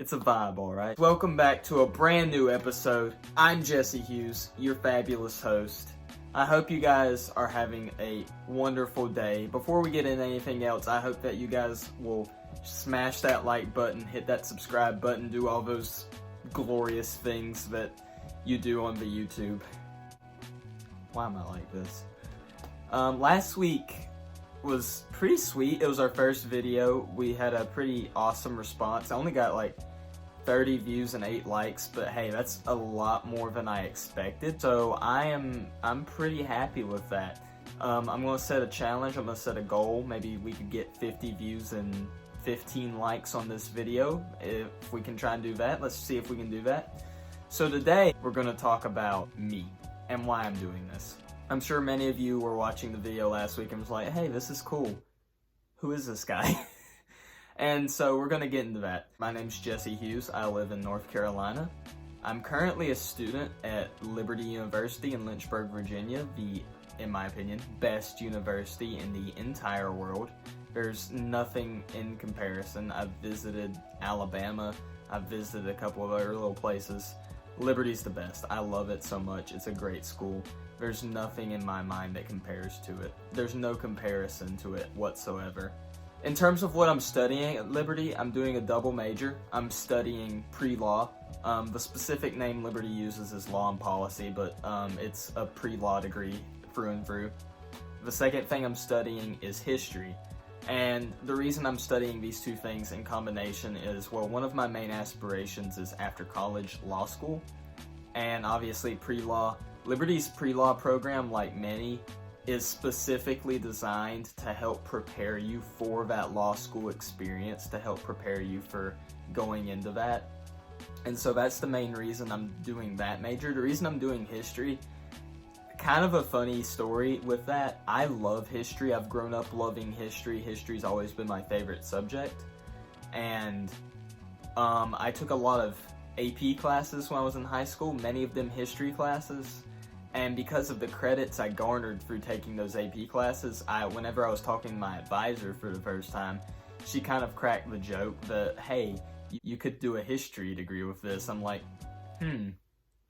It's a vibe, alright? Welcome back to a brand new episode. I'm Jesse Hughes, your fabulous host. I hope you guys are having a wonderful day. Before we get into anything else, I hope that you guys will smash that like button, hit that subscribe button, do all those glorious things that you do on the YouTube. Why am I like this? Last week was pretty sweet. It was our first video. We had a pretty awesome response. I only got like 30 views and 8 likes, but hey, that's a lot more than I expected. So I'm pretty happy with that. I'm gonna set a challenge. I'm gonna set a goal. Maybe we could get 50 views and 15 likes on this video. If we can try and do that, let's see if we can do that. So today we're gonna talk about me and why I'm doing this. I'm sure many of you were watching the video last week and was like, hey, this is cool. Who is this guy? And so we're gonna get into that. My name's Jesse Hughes. I live in North Carolina. I'm currently a student at Liberty University in Lynchburg, Virginia, the, in my opinion, best university in the entire world. There's nothing in comparison. I've visited Alabama. I've visited a couple of other little places. Liberty's the best. I love it so much. It's a great school. There's nothing in my mind that compares to it. There's no comparison to it whatsoever. In terms of what I'm studying at Liberty, I'm doing a double major. I'm studying pre-law. The specific name Liberty uses is law and policy, but it's a pre-law degree through and through. The second thing I'm studying is history. And the reason I'm studying these two things in combination is, well, one of my main aspirations is after college law school. And obviously pre-law, Liberty's pre-law program, like many, is specifically designed to help prepare you for that law school experience, to help prepare you for going into that. And so that's the main reason I'm doing that major. The reason I'm doing history, kind of a funny story with that. I love history. I've grown up loving history. History's always been my favorite subject. And I took a lot of AP classes when I was in high school, many of them history classes. And because of the credits I garnered through taking those AP classes, whenever I was talking to my advisor for the first time, she kind of cracked the joke that, hey, you could do a history degree with this. I'm like,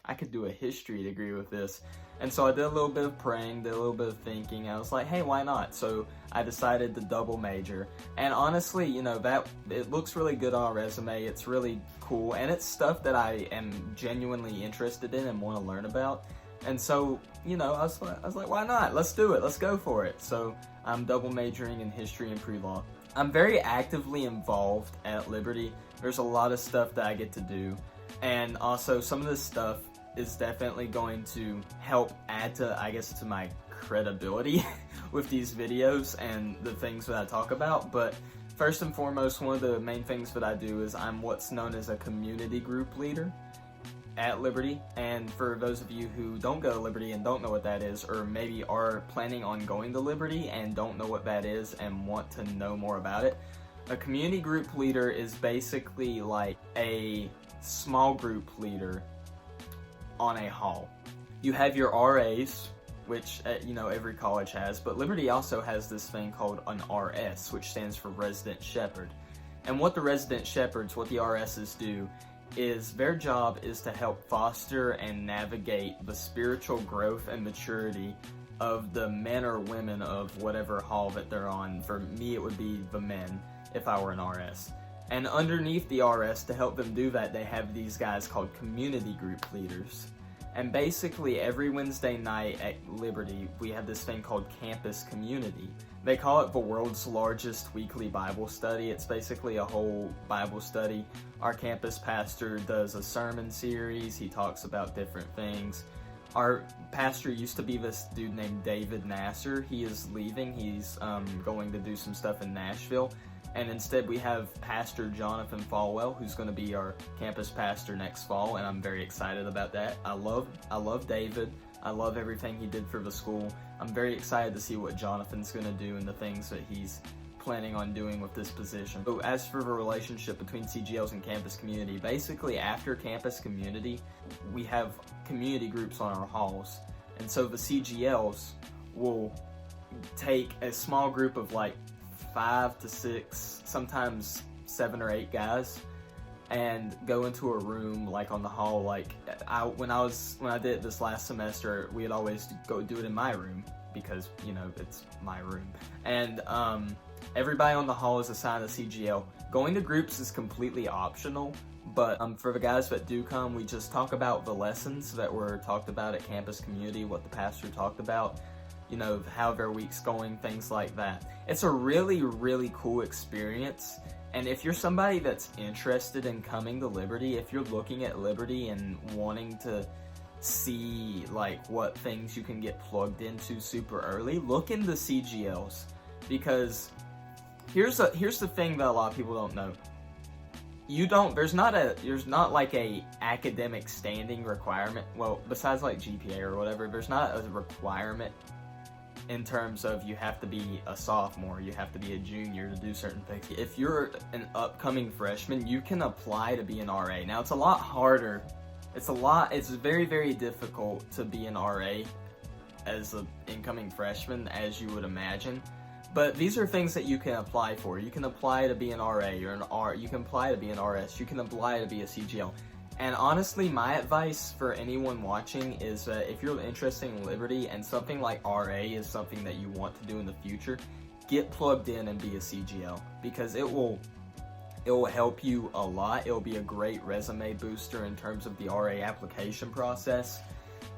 I could do a history degree with this. And so I did a little bit of praying, did a little bit of thinking. I was like, hey, why not? So I decided to double major. And honestly, you know, it looks really good on a resume. It's really cool. And it's stuff that I am genuinely interested in and want to learn about. And so, you know, I was like, why not? Let's do it. Let's go for it. So I'm double majoring in history and pre-law. I'm very actively involved at Liberty. There's a lot of stuff that I get to do. And also some of this stuff is definitely going to help add to, I guess, to my credibility with these videos and the things that I talk about. But first and foremost, one of the main things that I do is I'm what's known as a community group leader at Liberty. And for those of you who don't go to Liberty and don't know what that is, or maybe are planning on going to Liberty and don't know what that is and want to know more about it, a community group leader is basically like a small group leader on a hall. You have your RAs, which you know every college has, but Liberty also has this thing called an RS, which stands for Resident Shepherd. And what the Resident Shepherds, what the RSs do, is their job is to help foster and navigate the spiritual growth and maturity of the men or women of whatever hall that they're on. For me, it would be the men if I were an RS. And underneath the RS, to help them do that, they have these guys called community group leaders. And basically every Wednesday night at Liberty, we have this thing called Campus Community. They call it the world's largest weekly Bible study. It's basically a whole Bible study. Our campus pastor does a sermon series. He talks about different things. Our pastor used to be this dude named David Nasser. He is leaving. He's going to do some stuff in Nashville. And instead we have Pastor Jonathan Falwell, who's going to be our campus pastor next fall, and I'm very excited about that. I love David. I love everything he did for the school. I'm very excited to see what Jonathan's going to do and the things that he's planning on doing with this position. So as for the relationship between CGLs and campus community, basically after campus community, we have community groups on our halls. And so the CGLs will take a small group of like 5 to 6, sometimes 7 or 8 guys, and go into a room like on the hall. Like when I did it this last semester, we'd always go do it in my room because, you know, it's my room. And everybody on the hall is assigned a CGL. Going to groups is completely optional, but for the guys that do come, we just talk about the lessons that were talked about at campus community, what the pastor talked about, you know, how their week's going, things like that. It's a really, really cool experience. And if you're somebody that's interested in coming to Liberty, if you're looking at Liberty and wanting to see like what things you can get plugged into super early, look into CGLs, because here's the thing that a lot of people don't know. There's not like a academic standing requirement. Well, besides like GPA or whatever, there's not a requirement in terms of you have to be a sophomore, you have to be a junior to do certain things. If you're an upcoming freshman, you can apply to be an RA. Now, it's a lot harder. It's very, very difficult to be an RA as an incoming freshman, as you would imagine. But these are things that you can apply for. You can apply to be an RA or you can apply to be an RS. You can apply to be a CGL. And honestly, my advice for anyone watching is that if you're interested in Liberty and something like RA is something that you want to do in the future, get plugged in and be a CGL, because it will help you a lot. It'll be a great resume booster in terms of the RA application process.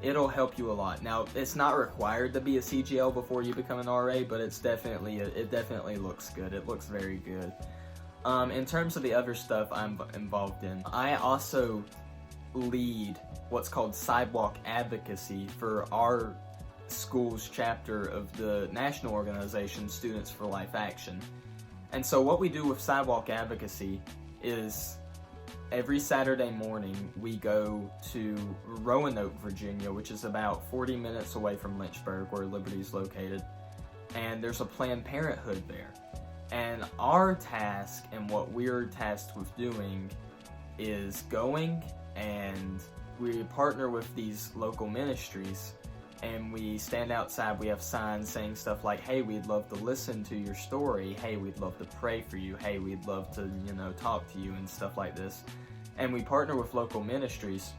It'll help you a lot. Now, it's not required to be a CGL before you become an RA, but it definitely looks good. It looks very good. In terms of the other stuff I'm involved in, I also lead what's called sidewalk advocacy for our school's chapter of the national organization Students for Life Action. And so what we do with sidewalk advocacy is every Saturday morning we go to Roanoke, Virginia, which is about 40 minutes away from Lynchburg, where Liberty is located, and there's a Planned Parenthood there. And our task and what we're tasked with doing is going, and we partner with these local ministries, and we stand outside. We have signs saying stuff like, hey, we'd love to listen to your story. Hey, we'd love to pray for you. Hey, we'd love to, talk to you and stuff like this. And we partner with local ministries.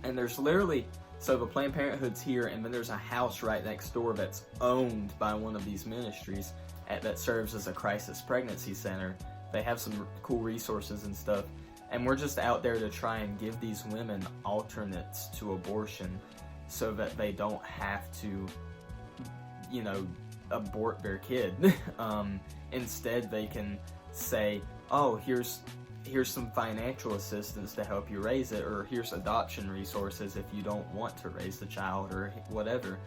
And there's literally, so the Planned Parenthood's here, and then there's a house right next door that's owned by one of these ministries that serves as a crisis pregnancy center. They have some cool resources and stuff. And we're just out there to try and give these women alternates to abortion so that they don't have to, abort their kid. Instead, they can say, oh, here's some financial assistance to help you raise it, or here's adoption resources if you don't want to raise the child, or whatever.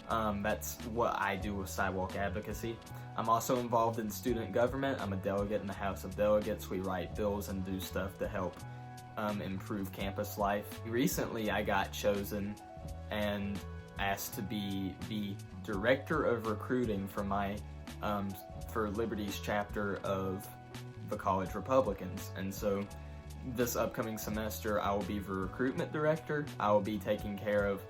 That's what I do with sidewalk advocacy. I'm also involved in student government. I'm a delegate in the House of Delegates. We write bills and do stuff to help improve campus life. Recently, I got chosen and asked to be the director of recruiting for for Liberty's chapter of the College Republicans. And so this upcoming semester, I will be the recruitment director. I will be taking care of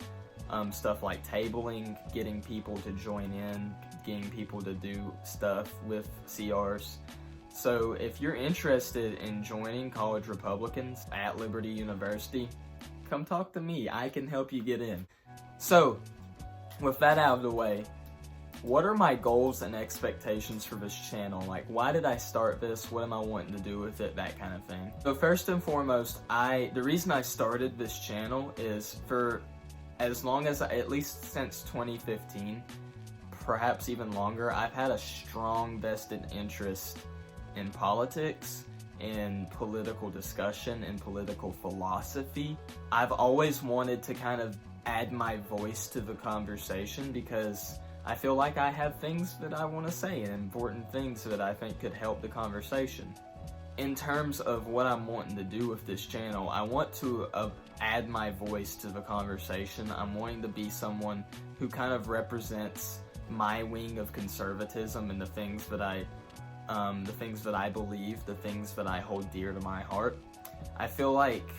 stuff like tabling, getting people to join in, getting people to do stuff with CRs. So if you're interested in joining College Republicans at Liberty University, come talk to me. I can help you get in. So with that out of the way, what are my goals and expectations for this channel? Like, why did I start this? What am I wanting to do with it? That kind of thing. So first and foremost, the reason I started this channel is for as long as, at least since 2015, perhaps even longer, I've had a strong vested interest in politics, in political discussion, in political philosophy. I've always wanted to kind of add my voice to the conversation because I feel like I have things that I want to say and important things that I think could help the conversation. In terms of what I'm wanting to do with this channel, I want to add my voice to the conversation. I'm wanting to be someone who kind of represents my wing of conservatism and the things that I believe, the things that I hold dear to my heart. I feel like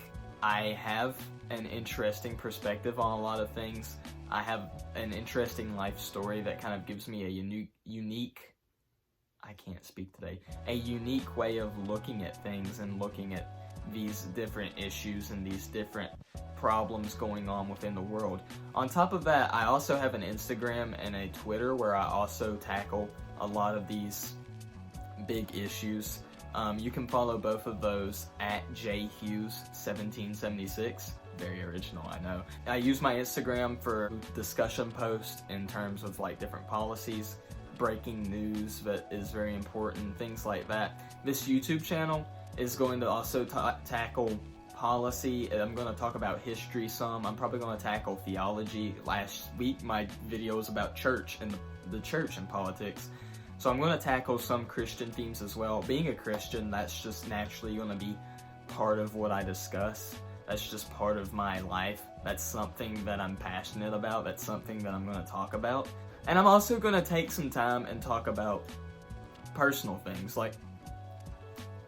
I have an interesting perspective on a lot of things. I have an interesting life story that kind of gives me a unique way of looking at things and looking at these different issues and these different problems going on within the world. On top of that, I also have an Instagram and a Twitter where I also tackle a lot of these big issues. You can follow both of those at jhughes1776. Very original, I know. I use my Instagram for discussion posts in terms of like different policies, breaking news that is very important, things like that. This YouTube channel is going to also tackle policy. I'm going to talk about history some. I'm probably going to tackle theology. Last week my video was about church and the church and politics. So I'm going to tackle some Christian themes as well. Being a Christian, that's just naturally going to be part of what I discuss. That's just part of my life. That's something that I'm passionate about. That's something that I'm going to talk about. And I'm also going to take some time and talk about personal things. Like,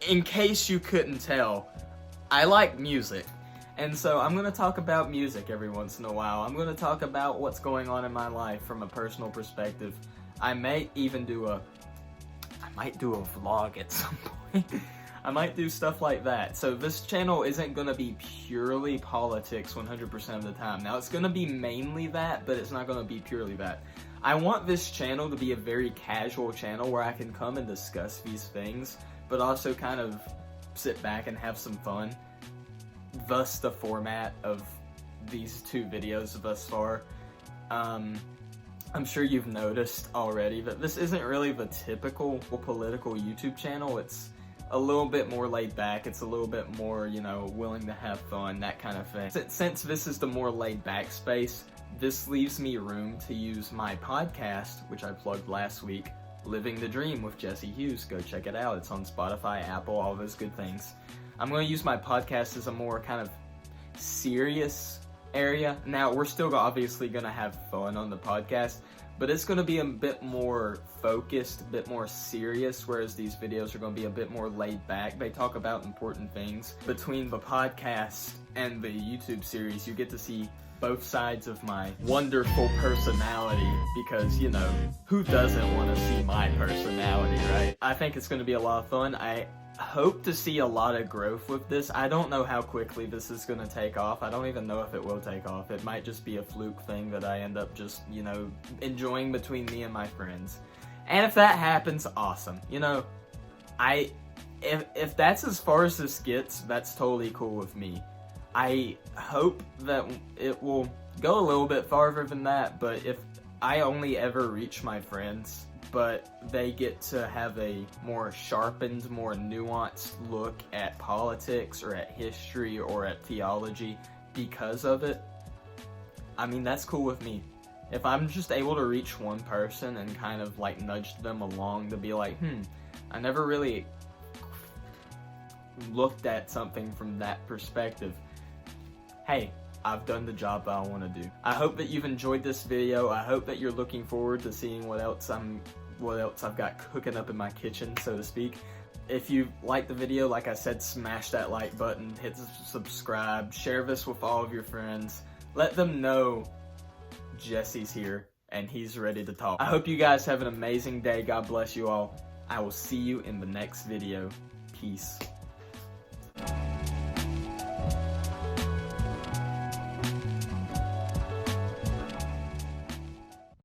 in case you couldn't tell, I like music. And so I'm going to talk about music every once in a while. I'm going to talk about what's going on in my life from a personal perspective. I might even do a vlog at some point. I might do stuff like that. So this channel isn't going to be purely politics 100% of the time. Now, it's going to be mainly that, but it's not going to be purely that. I want this channel to be a very casual channel where I can come and discuss these things, but also kind of sit back and have some fun. Thus the format of these two videos thus far. I'm sure you've noticed already that this isn't really the typical political YouTube channel. It's a little bit more laid back. It's a little bit more, you know, willing to have fun, that kind of thing. Since this is the more laid back space, this leaves me room to use my podcast, which I plugged last week, Living the Dream with Jesse Hughes. Go check it out. It's on Spotify, Apple, all those good things. I'm going to use my podcast as a more kind of serious area. Now, we're still obviously going to have fun on the podcast, but it's going to be a bit more focused, a bit more serious, whereas these videos are going to be a bit more laid back. They talk about important things. Between the podcast and the YouTube series, you get to see both sides of my wonderful personality, because, you know, who doesn't want to see my personality, right? I think it's going to be a lot of fun. I hope to see a lot of growth with this. I don't know how quickly this is going to take off. I don't even know if it will take off. It might just be a fluke thing that I end up just, you know, enjoying between me and my friends. And if that happens, awesome. You know, if that's as far as this gets, that's totally cool with me. I hope that it will go a little bit farther than that, but if I only ever reach my friends, but they get to have a more sharpened, more nuanced look at politics or at history or at theology because of it, I mean, that's cool with me. If I'm just able to reach one person and kind of like nudge them along to be like, I never really looked at something from that perspective, hey, I've done the job that I want to do. I hope that you've enjoyed this video. I hope that you're looking forward to seeing what else I've got cooking up in my kitchen, so to speak. If you liked the video, like I said, smash that like button, hit subscribe, share this with all of your friends. Let them know Jesse's here and he's ready to talk. I hope you guys have an amazing day. God bless you all. I will see you in the next video. Peace.